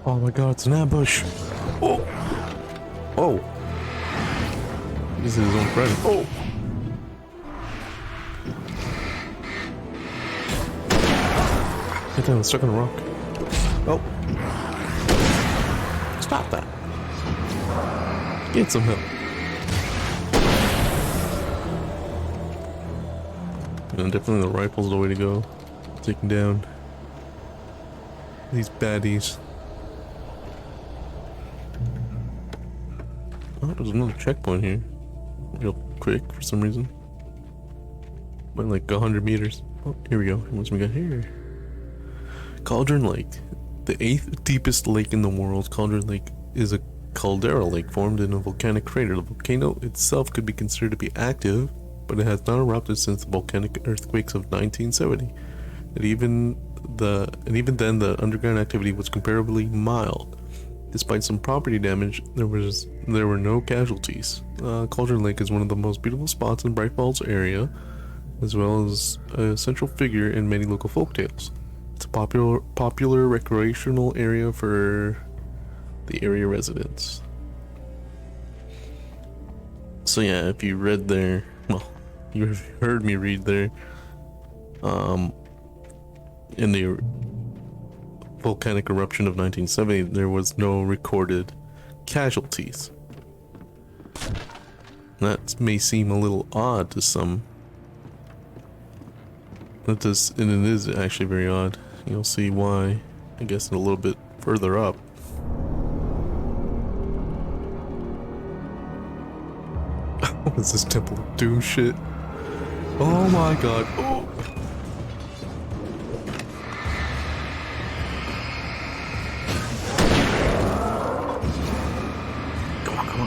Oh my god, it's an ambush. Oh! Oh! This is his own friend. Oh! Get down, stuck on a rock. Oh! Stop that! Get some help. And definitely the rifle's the way to go. Taking down these baddies. Oh, there's another checkpoint here. Real quick for some reason. Went like 100 meters. Oh, here we go. What's we got here? Cauldron Lake. The 8th deepest lake in the world, Cauldron Lake is a caldera lake formed in a volcanic crater. The volcano itself could be considered to be active, but it has not erupted since the volcanic earthquakes of 1970. And even then, the underground activity was comparably mild. Despite some property damage, there were no casualties. Cauldron Lake is one of the most beautiful spots in Bright Falls area, as well as a central figure in many local folktales. It's a popular recreational area for the area residents. So yeah, if you read there, well, you heard me read there, in the volcanic eruption of 1970, there was no recorded casualties. That may seem a little odd to some. And it is actually very odd. You'll see why, I guess, a little bit further up. What is this Temple of Doom shit? Oh my god. Oh!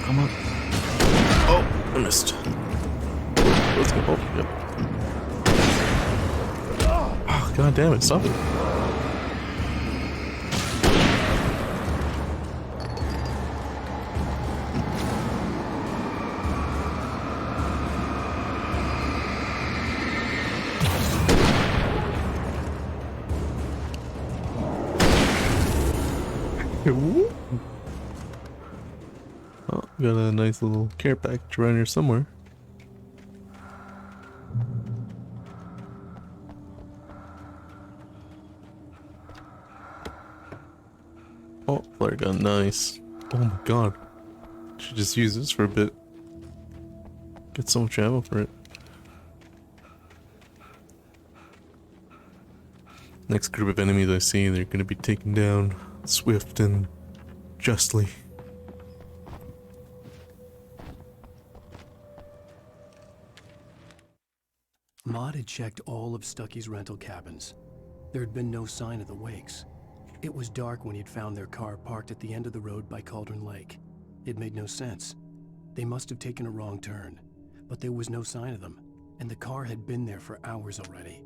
Come on. Oh, I missed. Let's go. Oh, yep. Oh, god damn it, stop it. Oh, got a nice little care package around here somewhere. Oh, flare gun, nice. Oh my god. Should just use this for a bit. Get so much ammo for it. Next group of enemies I see, they're gonna be taken down swift and justly. Maud had checked all of Stucky's rental cabins. There had been no sign of the wakes. It was dark when he'd found their car parked at the end of the road by Cauldron Lake. It made no sense. They must have taken a wrong turn, but there was no sign of them, and the car had been there for hours already.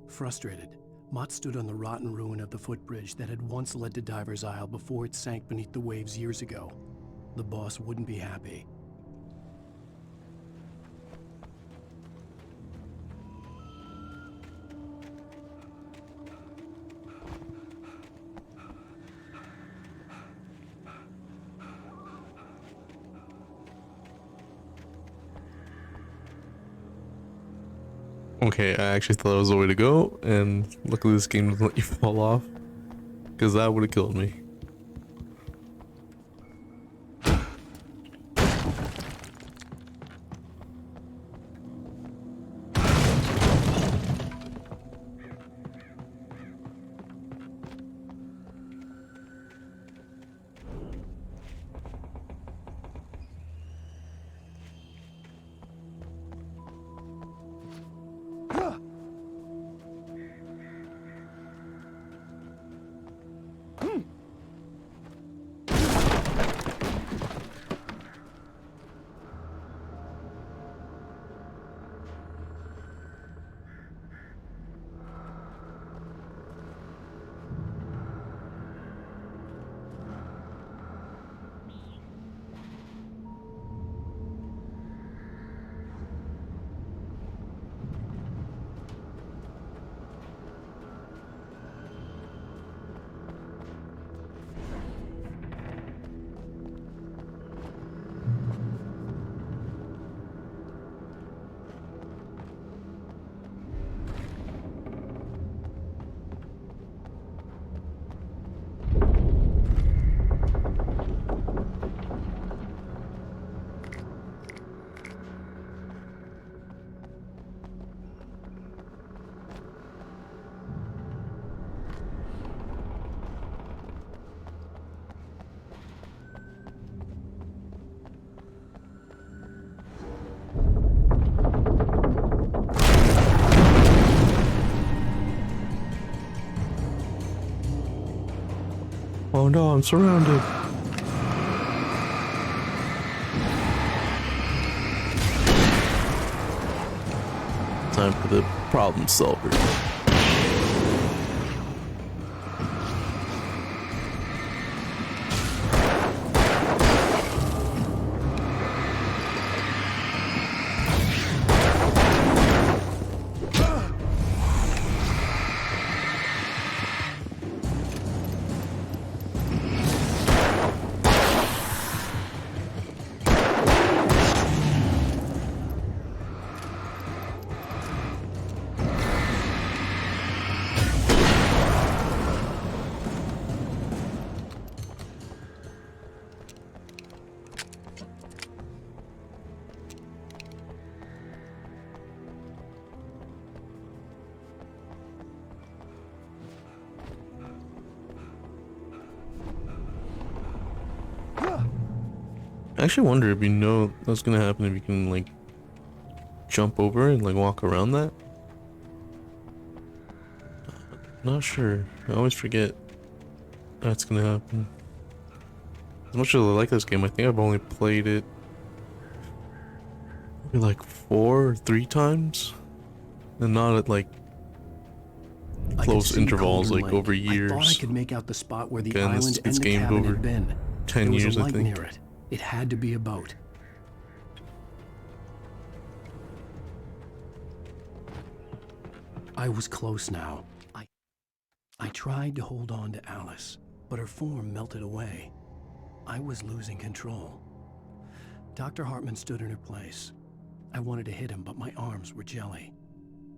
Frustrated, Mott stood on the rotten ruin of the footbridge that had once led to Diver's Isle before it sank beneath the waves years ago. The boss wouldn't be happy. Okay, I actually thought that was the way to go, and luckily this game doesn't let you fall off, because that would have killed me. Oh no, I'm surrounded. Time for the problem solver. I actually wonder if you know what's gonna happen if you can like jump over and like walk around that. Not sure. I always forget that's gonna happen. As much as I like this game, I think I've only played it maybe like 4 or 3 times, and not at like close intervals, like over years. I thought I could make out the spot where the Again, island and the game cabin over had been. 10 There years, was a I light think. near it. It had to be a boat. I was close now. I tried to hold on to Alice, but her form melted away. I was losing control. Dr. Hartman stood in her place. I wanted to hit him, but my arms were jelly.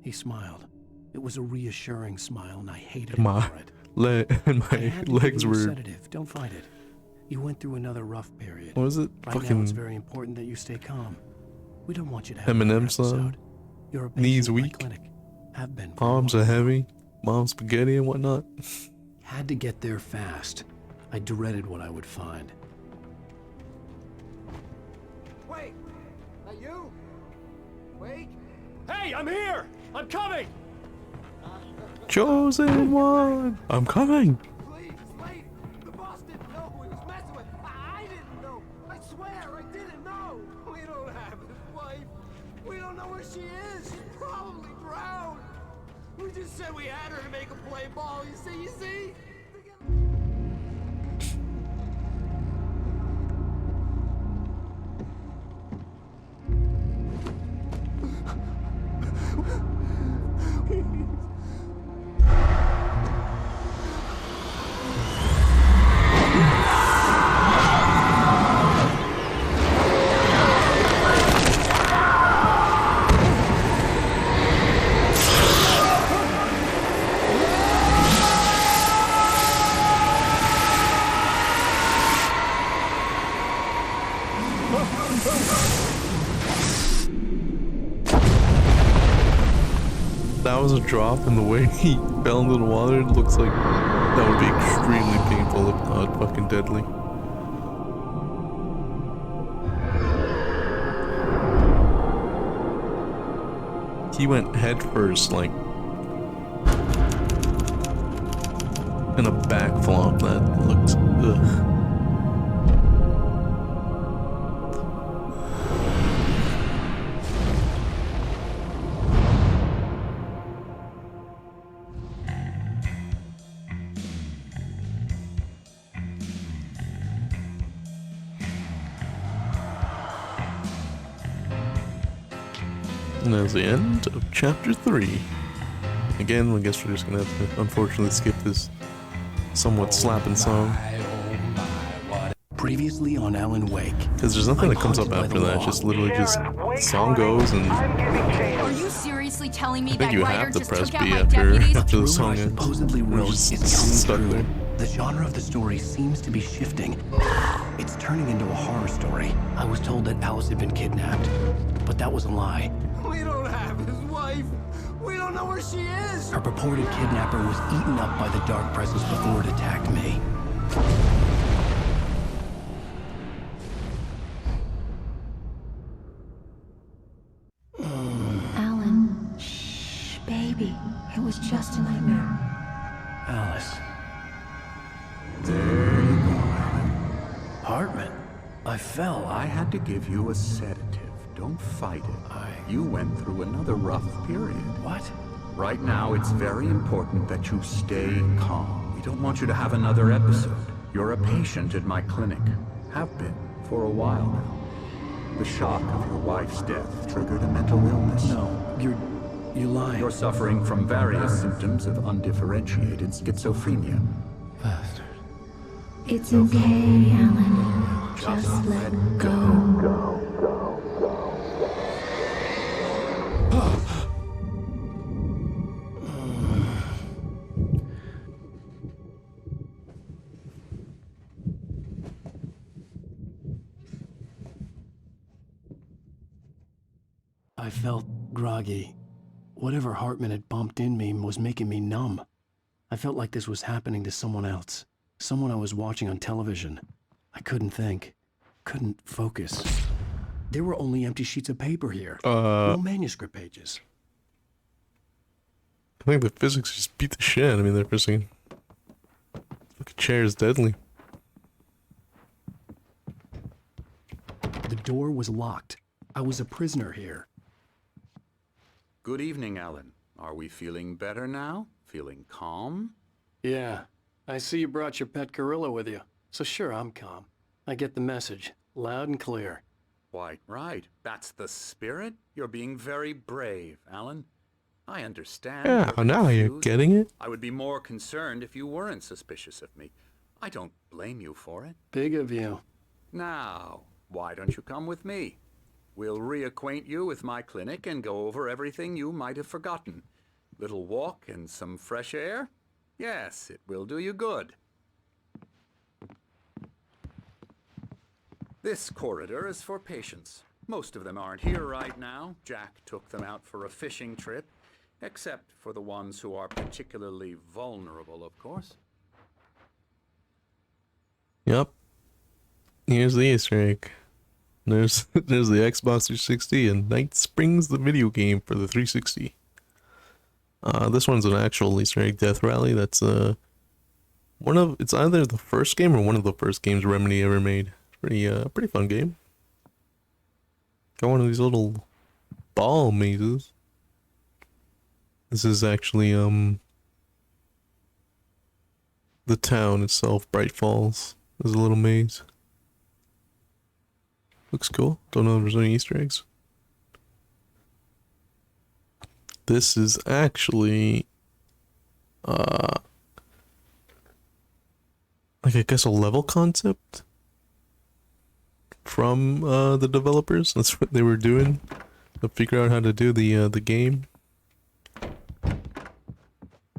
He smiled. It was a reassuring smile, and I hated him for it. My legs were... sedative. Don't fight it. You went through another rough period. What was it? Right Fucking now it's very important that you stay calm. We don't want you to have Eminem another song. episode. You're a patient Knees at my weak. clinic. Have been for a Arms while. are heavy. Mom's spaghetti and whatnot. Had to get there fast. I dreaded what I would find. Wait! That you? Wait! Hey, I'm here! I'm coming! Chosen one! I'm coming! Please, wait! The boss didn't know who he was messing with. I didn't know. I swear I didn't know. We don't have his wife. We don't know where she is. She's probably drowned. We just said we had her to make a play ball. You see? That was a drop, and the way he fell into the water, it looks like that would be extremely painful, if not fucking deadly. He went head first, like in a backflop that looked ugh. And that's the end of chapter 3. Again, I guess we're just gonna have to unfortunately skip this somewhat slapping song. Previously on Alan Wake. Because there's nothing that comes up after that, just literally just song goes and Are you seriously telling me I think that you Ryder have to just press took out B my after, deputies? after the Rumor song I ends. supposedly We're wrote just is stuck coming there. true. The genre of the story seems to be shifting. It's turning into a horror story. I was told that Alice had been kidnapped, but that was a lie. We don't have his wife. We don't know where she is. Her purported kidnapper was eaten up by the dark presence before it attacked me. Alan, shh, baby. It was just a nightmare. Alice. I fell. I had to give you a sedative. Don't fight it. You went through another rough period. What? Right now, it's very important that you stay calm. We don't want you to have another episode. You're a patient at my clinic. Have been for a while now. The shock of your wife's death triggered a mental illness. No, you're lying. You're suffering from various symptoms of undifferentiated schizophrenia. Bastard. It's okay, Alan. Just let go. I felt groggy. Whatever Hartman had bumped in me was making me numb. I felt like this was happening to someone else. Someone I was watching on television. I couldn't think. Couldn't focus. There were only empty sheets of paper here. No manuscript pages. I think the physics just beat the shit out of me there for a second. Fucking chair is deadly. The door was locked. I was a prisoner here. Good evening, Alan. Are we feeling better now? Feeling calm? Yeah. I see you brought your pet gorilla with you. So sure, I'm calm. I get the message. Loud and clear. Why, right. That's the spirit. You're being very brave, Alan. I understand. Yeah, you're now you're confused. getting it. I would be more concerned if you weren't suspicious of me. I don't blame you for it. Big of you. Now, why don't you come with me? We'll reacquaint you with my clinic and go over everything you might have forgotten. Little walk and some fresh air? Yes, it will do you good. This corridor is for patients. Most of them aren't here right now. Jack took them out for a fishing trip, except for the ones who are particularly vulnerable, of course. Yep. Here's the Easter egg. There's the Xbox 360 and Night Springs, the video game for the 360. This one's an actual Easter egg, Death Rally. That's it's either the first game or one of the first games Remedy ever made. Pretty fun game. Got one of these little ball mazes. This is actually the town itself, Bright Falls. There's a little maze. Looks cool. Don't know if there's any Easter eggs. This is actually like I guess a level concept from the developers. That's what they were doing to figure out how to do the game.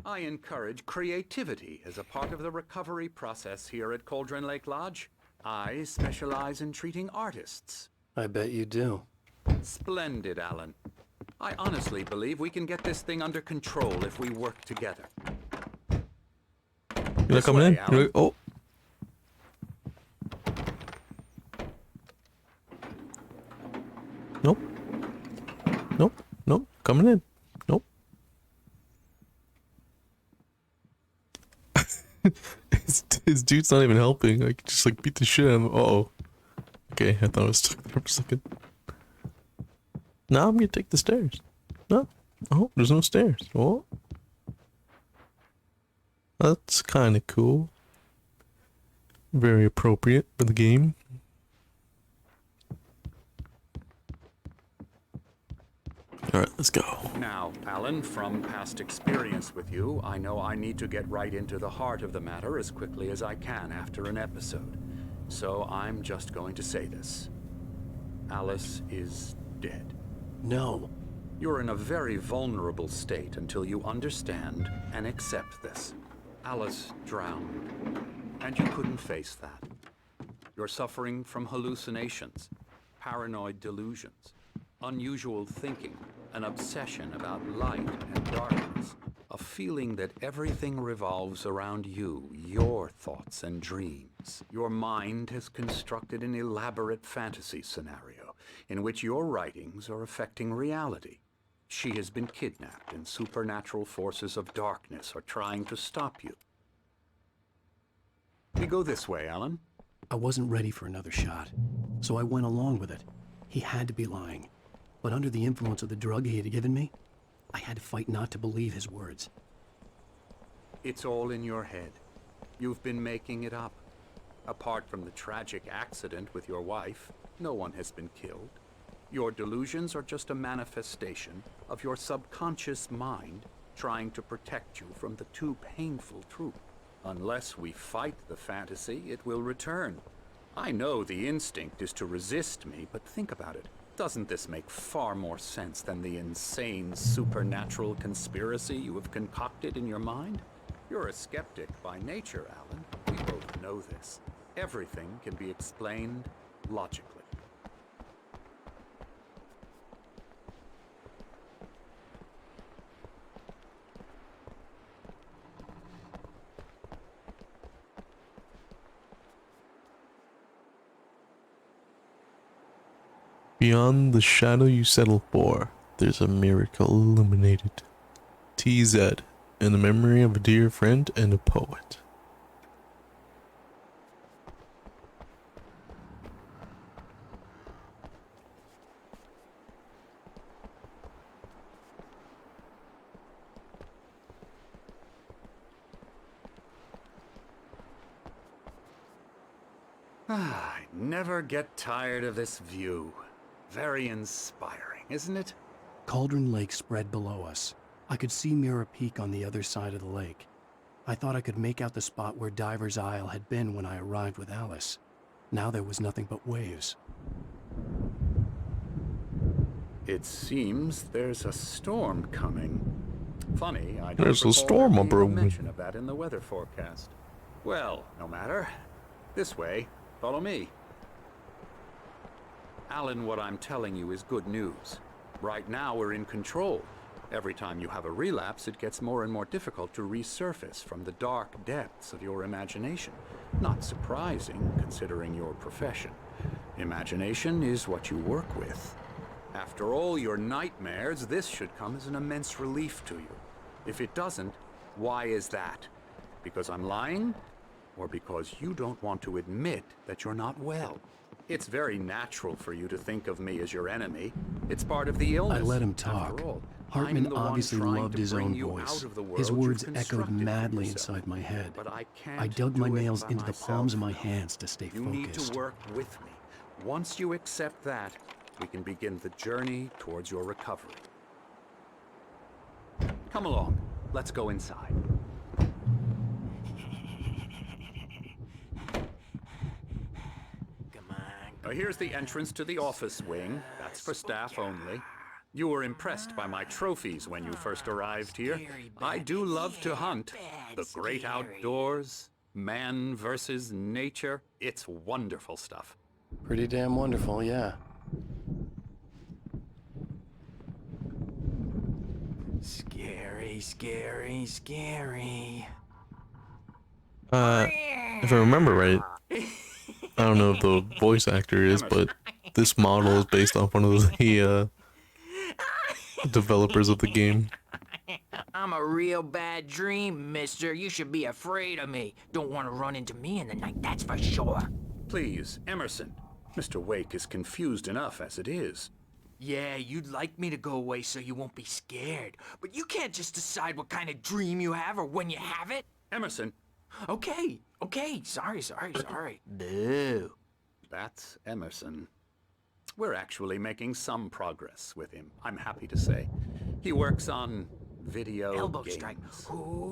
I encourage creativity as a part of the recovery process here at Cauldron Lake Lodge. I specialize in treating artists. I bet you do. Splendid, Alan. I honestly believe we can get this thing under control if we work together. You're not coming in? You're like, oh. Nope. Nope. Nope. Coming in. Nope. his dude's not even helping. Like, just like beat the shit out of him. Uh-oh. Okay, I thought I was stuck there for a second. Now I'm gonna take the stairs. No. Oh, there's no stairs. Oh. That's kind of cool. Very appropriate for the game. Alright, let's go. Now, Alan, from past experience with you, I know I need to get right into the heart of the matter as quickly as I can after an episode. So I'm just going to say this. Alice is dead. No. You're in a very vulnerable state until you understand and accept this. Alice drowned, and you couldn't face that. You're suffering from hallucinations, paranoid delusions, unusual thinking, an obsession about light and darkness, a feeling that everything revolves around you, your thoughts and dreams. Your mind has constructed an elaborate fantasy scenario in which your writings are affecting reality. She has been kidnapped, and supernatural forces of darkness are trying to stop you. We go this way, Alan. I wasn't ready for another shot, so I went along with it. He had to be lying. But under the influence of the drug he had given me, I had to fight not to believe his words. It's all in your head. You've been making it up. Apart from the tragic accident with your wife, no one has been killed. Your delusions are just a manifestation of your subconscious mind trying to protect you from the too painful truth. Unless we fight the fantasy, it will return. I know the instinct is to resist me, but think about it. Doesn't this make far more sense than the insane supernatural conspiracy you have concocted in your mind? You're a skeptic by nature, Alan. We both know this. Everything can be explained logically. Beyond the shadow you settle for, there's a miracle illuminated. TZ, in the memory of a dear friend and a poet. I never get tired of this view. Very inspiring, isn't it? Cauldron Lake spread below us. I could see Mirror Peak on the other side of the lake. I thought I could make out the spot where Diver's Isle had been when I arrived with Alice. Now there was nothing but waves. It seems there's a storm coming. Funny, I don't There's a recall storm, there being bro. a mention of that in the weather forecast. Well, no matter. This way. Follow me. Alan, what I'm telling you is good news. Right now, we're in control. Every time you have a relapse, it gets more and more difficult to resurface from the dark depths of your imagination. Not surprising, considering your profession. Imagination is what you work with. After all your nightmares, this should come as an immense relief to you. If it doesn't, why is that? Because I'm lying? Or because you don't want to admit that you're not well? It's very natural for you to think of me as your enemy. It's part of the illness. I let him talk. After all, Hartman I'm the one obviously trying loved to his bring own you voice. out of the world His you've words echoed constructed for madly yourself. inside my head. But I can't I dug my do it nails by into the myself. palms of my hands to stay You need focused. to work with me. Once you accept that, we can begin the journey towards your recovery. Come along. Let's go inside. Here's the entrance to the office wing. That's for staff only. You were impressed by my trophies when you first arrived here. I do love to hunt. The great outdoors, man versus nature. It's wonderful stuff. Pretty damn wonderful, yeah. Scary, scary, scary. If I remember right, I don't know if the voice actor is, but this model is based off one of the developers of the game. I'm a real bad dream, mister. You should be afraid of me. Don't want to run into me in the night, that's for sure. Please, Emerson. Mr. Wake is confused enough as it is. Yeah, you'd like me to go away so you won't be scared. But you can't just decide what kind of dream you have or when you have it. Emerson. Okay, sorry. Boo. That's Emerson. We're actually making some progress with him, I'm happy to say. He works on video Elbow games. strike.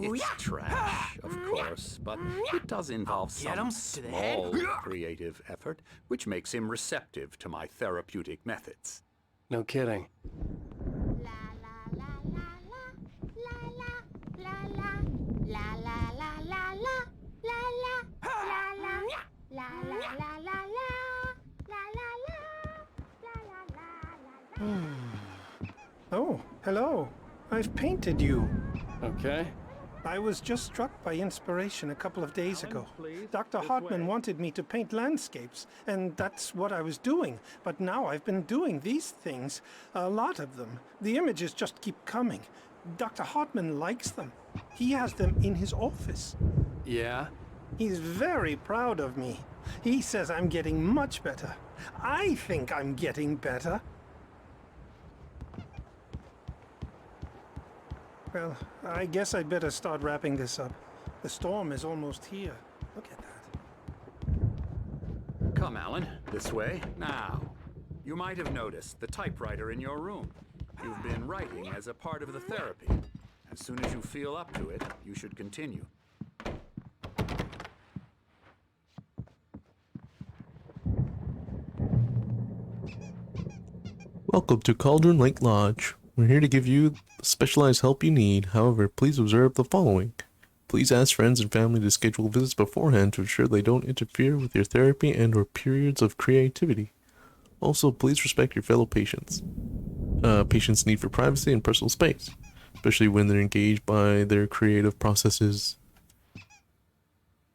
It's trash, of course, but it does involve Get him some to the head. small creative effort, which makes him receptive to my therapeutic methods. No kidding. Oh, hello. I've painted you. Okay. I was just struck by inspiration a couple of days ago. Dr. Hartman wanted me to paint landscapes, and that's what I was doing. But now I've been doing these things, a lot of them. The images just keep coming. Dr. Hartman likes them. He has them in his office. Yeah? He's very proud of me. He says I'm getting much better. I think I'm getting better. Well, I guess I'd better start wrapping this up. The storm is almost here. Look at that. Come, Alan, this way. Now, you might have noticed the typewriter in your room. You've been writing as a part of the therapy. As soon as you feel up to it, you should continue. Welcome to Cauldron Lake Lodge. We're here to give you the specialized help you need. However, please observe the following. Please ask friends and family to schedule visits beforehand to ensure they don't interfere with your therapy and or periods of creativity. Also, please respect your fellow patients. Patients' need for privacy and personal space, especially when they're engaged by their creative processes.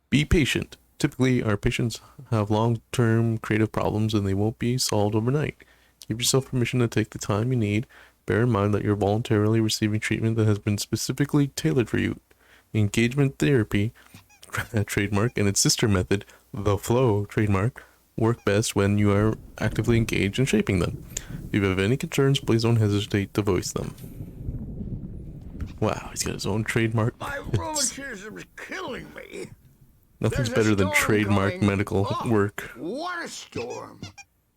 Be patient. Typically, our patients have long-term creative problems and they won't be solved overnight. Give yourself permission to take the time you need. Bear in mind that you're voluntarily receiving treatment that has been specifically tailored for you. Engagement therapy, trademark, and its sister method, the flow, trademark, work best when you are actively engaged in shaping them. If you have any concerns, please don't hesitate to voice them. Wow, he's got his own trademark. My rheumatism's killing me. Nothing's There's a better than storm trademark coming. medical Oh, work. What a storm.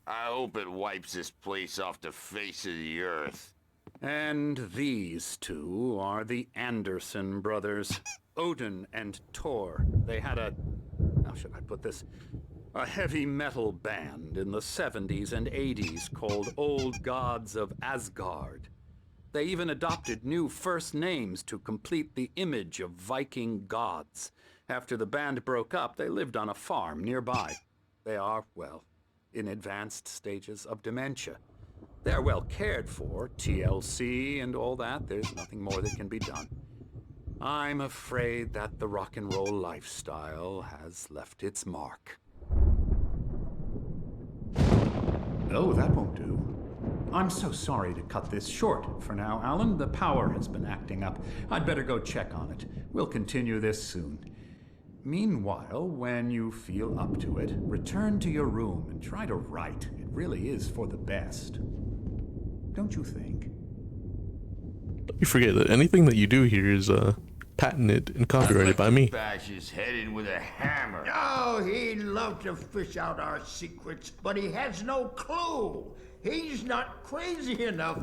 I hope it wipes this place off the face of the earth. And these two are the Anderson brothers, Odin and Thor. They had how should I put this? A heavy metal band in the 70s and 80s called Old Gods of Asgard. They even adopted new first names to complete the image of Viking gods. After the band broke up, they lived on a farm nearby. They are, well, in advanced stages of dementia. They're well cared for, TLC and all that. There's nothing more that can be done. I'm afraid that the rock and roll lifestyle has left its mark. Oh, that won't do. I'm so sorry to cut this short for now, Alan. The power has been acting up. I'd better go check on it. We'll continue this soon. Meanwhile, when you feel up to it, return to your room and try to write. It really is for the best. Don't you think? You forget that anything that you do here is patented and copyrighted by me. Bash his head in with a hammer. Oh, he'd love to fish out our secrets, but he has no clue. He's not crazy enough.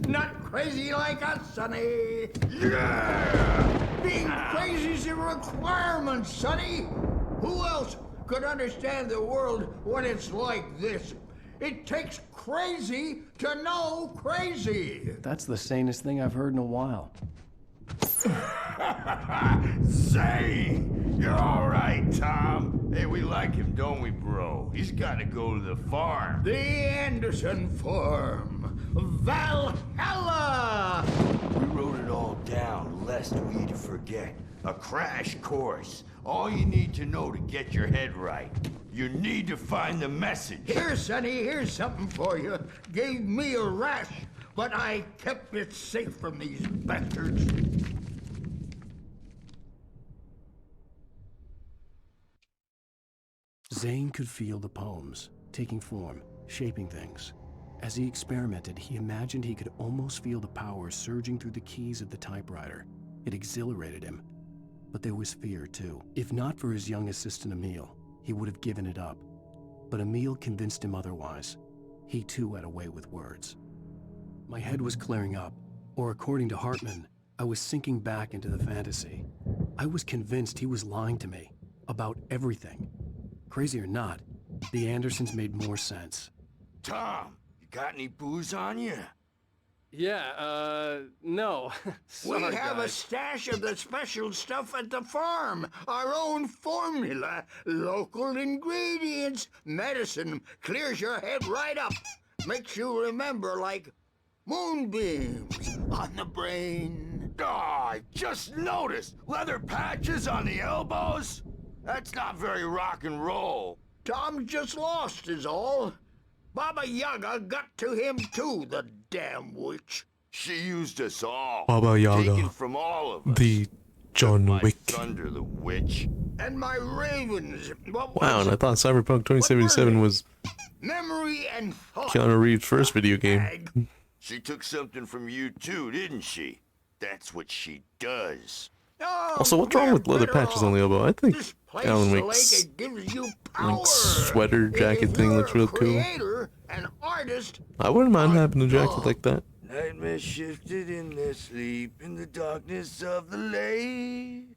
Not crazy like us, Sonny. Yeah! Being crazy's a requirement, Sonny. Who else could understand the world when it's like this? It takes crazy to know crazy. That's the sanest thing I've heard in a while. Say, you're all right, Tom. Hey, we like him, don't we, bro? He's got to go to the farm. The Anderson Farm. Valhalla! We wrote it all down, lest we forget. A crash course. All you need to know to get your head right. You need to find the message. Here, Sonny, here's something for you. Gave me a rash, but I kept it safe from these bastards. Zane could feel the poems, taking form, shaping things. As he experimented, he imagined he could almost feel the power surging through the keys of the typewriter. It exhilarated him. But there was fear, too. If not for his young assistant Emil, he would have given it up. But Emil convinced him otherwise. He too had a way with words. My head was clearing up, or according to Hartman, I was sinking back into the fantasy. I was convinced he was lying to me, about everything. Crazy or not, the Andersons made more sense. Tom, you got any booze on you? Yeah, no. Sorry, We have a guys. stash of the special stuff at the farm. Our own formula. Local ingredients. Medicine clears your head right up. Makes you remember like moonbeams on the brain. Oh, I just noticed. Leather patches on the elbows? That's not very rock and roll. Tom just lost is all. Baba Yaga got to him too, the damn witch. She used us all. Baba Yaga, Taken from all of us. the John My Wick. thunder, the witch. And my ravens. What Wow, was and I it? thought Cyberpunk 2077 was Memory and thought. Keanu Reeves' first video game. She took something from you too, didn't she? That's what she does. Oh, Also, what's wrong with leather patches on the elbow? I think This place Alan like Wake's it gives you power. like sweater jacket If thing you're looks a real cool. creator, an artist. I wouldn't mind having a jacket like that. Nightmare shifted in their sleep in the darkness of the lake.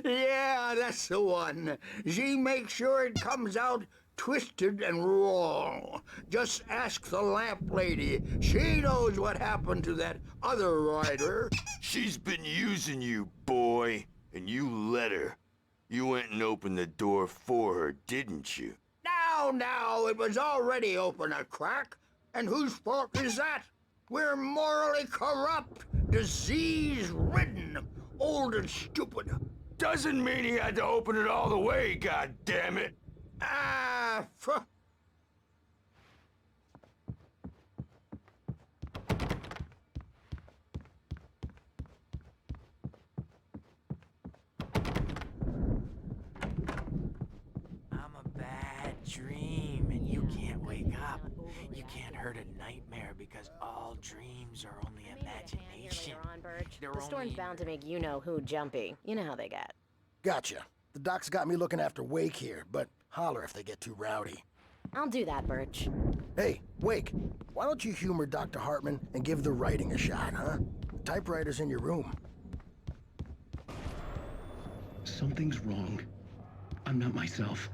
Yeah, that's the one. She makes sure it comes out twisted and raw. Just ask the lamp lady. She knows what happened to that other rider. She's been using you, boy, and you let her. You went and opened the door for her, didn't you? Now, it was already open a crack. And whose fault is that? We're morally corrupt, disease-ridden, old and stupid. Doesn't mean he had to open it all the way, goddammit. Ah, I'm a bad dream, and you can't wake up. You can't hurt a nightmare because all dreams are only imagination. The storm's bound to make you-know-who jumpy. You know how they get. Gotcha. The doc's got me looking after Wake here, but holler if they get too rowdy. I'll do that, Birch. Hey, Wake, why don't you humor Dr. Hartman and give the writing a shot, huh? The typewriter's in your room. Something's wrong. I'm not myself.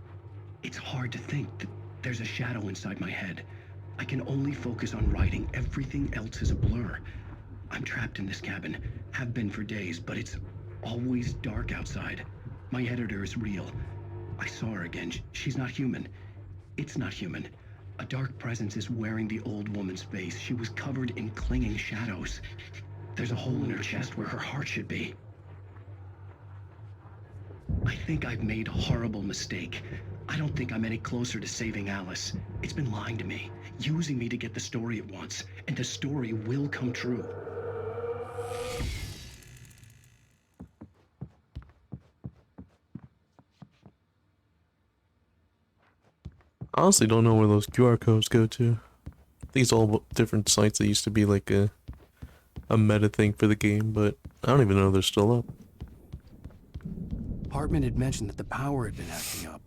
It's hard to think that there's a shadow inside my head. I can only focus on writing. Everything else is a blur. I'm trapped in this cabin. Have been for days, but it's always dark outside. My editor is real. I saw her again. She's not human. It's not human. A dark presence is wearing the old woman's face. She was covered in clinging shadows. There's a hole in her chest where her heart should be. I think I've made a horrible mistake. I don't think I'm any closer to saving Alice. It's been lying to me, using me to get the story it wants, and the story will come true. I honestly don't know where those QR codes go to. These all different sites that used to be like a meta thing for the game, but I don't even know they're still up. Hartman had mentioned that the power had been acting up.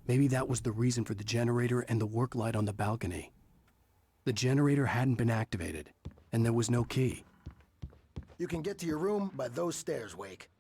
Maybe that was the reason for the generator and the work light on the balcony. The generator hadn't been activated, and there was no key. You can get to your room by those stairs, Wake.